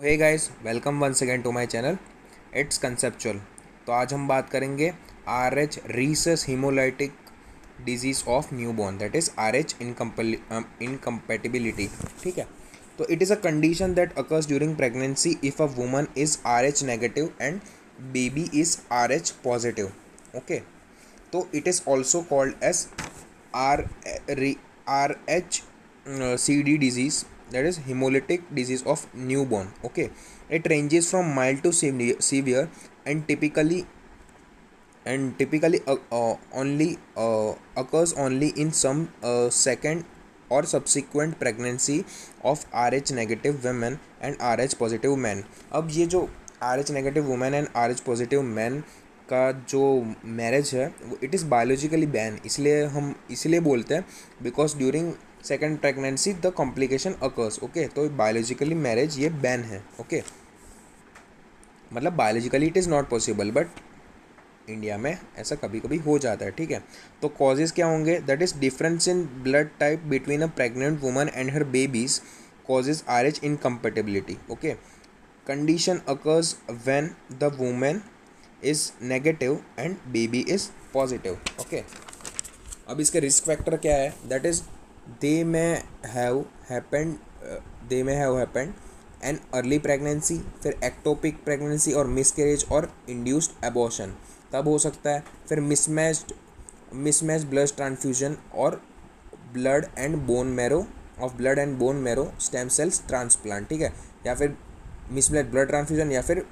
Hey guys, welcome once again to my channel. It's conceptual. तो आज हम बात करेंगे R H rhesus haemolytic disease of newborn, that is R H incompatibility. ठीक है, तो it is a condition that occurs during pregnancy if a woman is R H negative and baby is R H positive. Okay, तो it is also called as R R H CD disease, that is hemolytic disease of newborn. Okay, it ranges from mild to severe and typically only occurs only in some second or subsequent pregnancy of RH negative women and RH positive men. अब ये जो RH negative women and RH positive men का जो marriage है वो it is biologically ban, इसलिए हम इसलिए बोलते हैं because during second pregnancy the complication occurs. Okay, तो बायोलॉजिकली मैरिज ये बैन है। ओके, मतलब biologically it is not possible, but India में ऐसा कभी कभी हो जाता है। ठीक है, तो कॉजेज़ क्या होंगे? That is difference in blood type between a pregnant woman and her babies causes are H incompatibility. Okay, condition occurs when the women is negative and baby is positive. Okay, अब इसके risk factor क्या है? That is they may have happened they may have happened an early pregnancy, फिर ectopic pregnancy और miscarriage और induced abortion तब हो सकता है, फिर मिसमैच ब्लड ट्रांसफ्यूजन और blood and bone marrow stem cells transplant. ठीक है, या फिर मिसमैच ब्लड ट्रांसफ्यूजन या फिर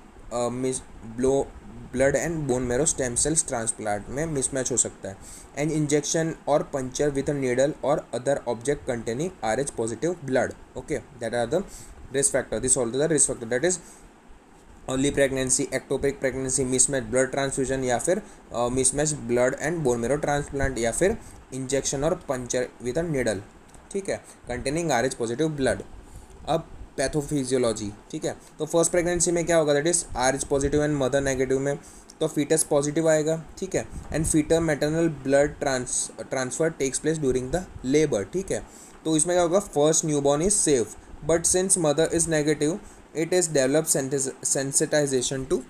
miss blow blood and bone marrow stem cells transplant में मिसमैच हो सकता है। एंड इंजेक्शन और पंचर विथ अ नीडल और other object containing R H positive blood. Okay, that are the risk factor. This all the risk factor, that is early pregnancy, ectopic pregnancy, mismatch blood transfusion या फिर mismatch blood and bone marrow transplant या फिर injection और puncture with a needle. ठीक है, containing R H positive blood. अब pathophysiology. ठीक है, तो फर्स्ट प्रेगनेंसी में क्या होगा? That is R H positive and mother negative में तो फीटस पॉजिटिव आएगा। ठीक है, and feto maternal blood transfer takes place during the labour. ठीक है, तो इसमें क्या होगा? First newborn is safe, but since mother is negative it is develop sensitization to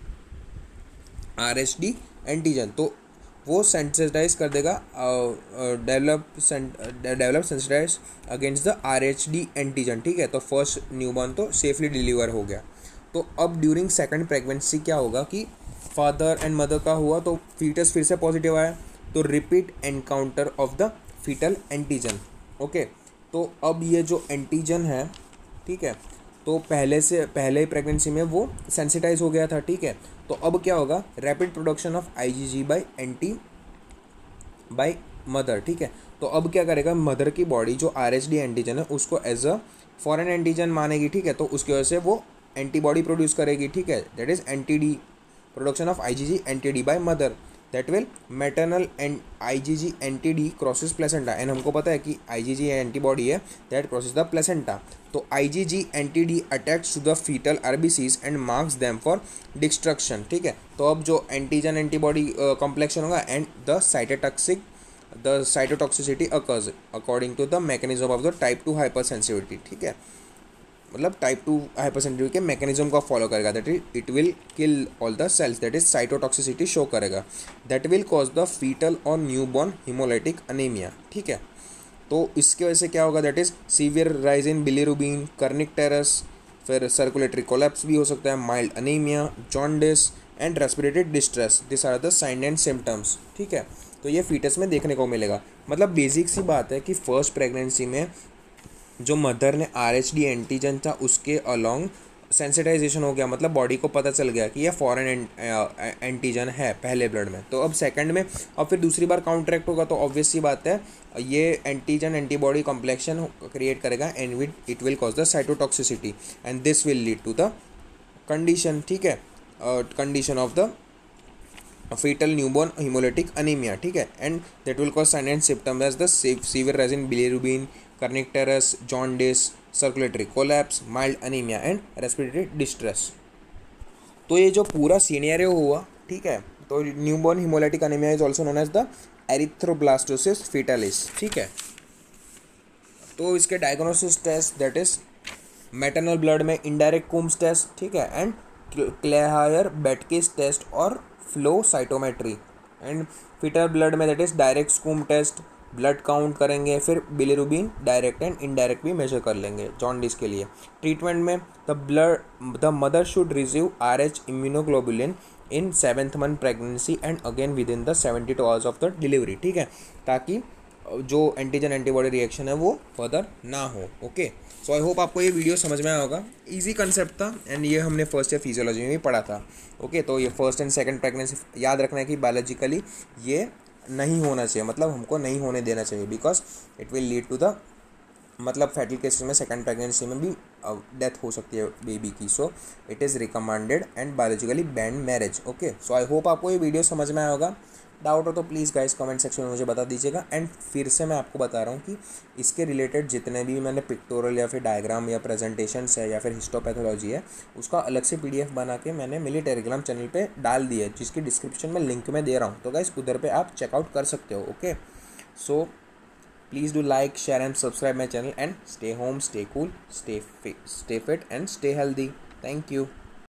R H D antigen. तो वो सेंसिटाइज कर देगा, develop sensitize against the R H D antigen. ठीक है, तो फर्स्ट न्यूबॉर्न तो सेफली डिलीवर हो गया। तो अब ड्यूरिंग सेकंड प्रेगनेंसी क्या होगा कि फादर एंड मदर का हुआ तो फीटस फिर से पॉजिटिव आया, तो repeat encounter of the foetal antigen. Okay, तो अब ये जो एंटीजन है, ठीक है, तो पहले प्रेगनेंसी में वो सेंसिटाइज हो गया था। ठीक है, तो अब क्या होगा? Rapid production of IgG by mother. ठीक है, तो अब क्या करेगा? मदर की बॉडी जो आर एच डी एंटीजन है उसको एज अ फॉरेन एंटीजन मानेगी। ठीक है, तो उसकी वजह से वो एंटीबॉडी प्रोड्यूस करेगी। ठीक है, that is anti D, production of IgG anti D by mother, that will maternal and IgG anti D crosses placenta. And हमको पता है कि आईजीजी एंटीबॉडी है दैट क्रॉसेस द प्लेसेंटा। तो IgG anti D attacks to the foetal RBCs and marks them for destruction. ठीक है, तो अब जो एंटीजन एंटीबॉडी कॉम्प्लेक्शन होगा and the cytotoxicity occurs according to the mechanism of the type 2 hyper sensitivity. ठीक है, मतलब टाइप 2 हाइपर सेंसिटिविटी के मैकेनिज्म को फॉलो करेगा, that is it will kill all the cells, that is cytotoxicity show करेगा, that will cause the foetal और newborn haemolytic anaemia. ठीक है, तो इसकी वजह से क्या होगा? That is severe rise in bilirubin, kernicterus, फिर सर्कुलेटरी कोलैप्स भी हो सकता है, mild anaemia, jaundice and respiratory distress. This are the sign and symptoms. ठीक है, तो ये फीटस में देखने को मिलेगा। मतलब बेसिक सी बात है कि फर्स्ट प्रेगनेंसी में जो मदर ने आर एच डी एंटीजन था उसके अलॉन्ग सेंसिटाइजेशन हो गया, मतलब बॉडी को पता चल गया कि यह फॉरेन एंटीजन है पहले ब्लड में। तो अब सेकंड में और फिर दूसरी बार काउंटरैक्ट होगा, तो ऑब्वियस सी बात है ये एंटीजन एंटीबॉडी कॉम्प्लेक्शन क्रिएट करेगा and it will cause the cytotoxicity and this will lead to the condition. ठीक है, condition of the fetal newborn hemolytic anemia. ठीक है, and that will cause sign and symptoms as the severe rise in bilirubin, kernicterus, jaundice, circulatory collapse, mild anaemia and respiratory distress. तो ये जो पूरा scenario हुआ, ठीक है, तो newborn haemolytic anaemia is also known as the erythroblastosis fetalis. ठीक है, तो इसके diagnosis test that is maternal blood में इनडायरेक्ट कुम्स टेस्ट, ठीक है, एंड क्लेहायर बेटकिस टेस्ट और flow cytometry. And foetal blood में दैट इज डायरेक्ट स्कूम टेस्ट, ब्लड काउंट करेंगे, फिर बिलिरुबिन डायरेक्ट एंड इनडायरेक्ट भी मेजर कर लेंगे जॉन्डिस के लिए। ट्रीटमेंट में the mother should receive RH immunoglobulin in 7th month pregnancy and again within the 72 hours of the delivery, ठीक है, ताकि जो एंटीजन एंटीबॉडी रिएक्शन है वो फर्दर ना हो। ओके, सो आई होप आपको ये वीडियो समझ में आया होगा। इजी कंसेप्ट था एंड ये हमने फर्स्ट ईयर फिजियोलॉजी में भी पढ़ा था। ओके, तो ये फर्स्ट एंड सेकंड प्रेगनेंसी याद रखना है कि बायोलॉजिकली ये नहीं होना चाहिए, मतलब हमको नहीं होने देना चाहिए, because it will lead to the मतलब फैटल केसेस में सेकंड प्रेगनेंसी में भी डेथ हो सकती है बेबी की। So it is recommended and biologically banned marriage. Okay, so I hope आपको ये वीडियो समझ में आया होगा। डाउट हो तो प्लीज़ गाइस कमेंट सेक्शन में मुझे बता दीजिएगा। एंड फिर से मैं आपको बता रहा हूँ कि इसके रिलेटेड जितने भी मैंने पिक्टोरल या फिर डायग्राम या प्रेजेंटेशंस है या फिर हिस्टोपैथोलॉजी है, उसका अलग से PDF बना के मैंने मेरे टेलीग्राम चैनल पे डाल दिया है, जिसकी डिस्क्रिप्शन में लिंक में दे रहा हूँ। तो गाइस उधर पे आप चेकआउट कर सकते हो। Okay, so please do like, share and subscribe my channel and stay home, stay cool, stay fit and stay healthy. Thank you.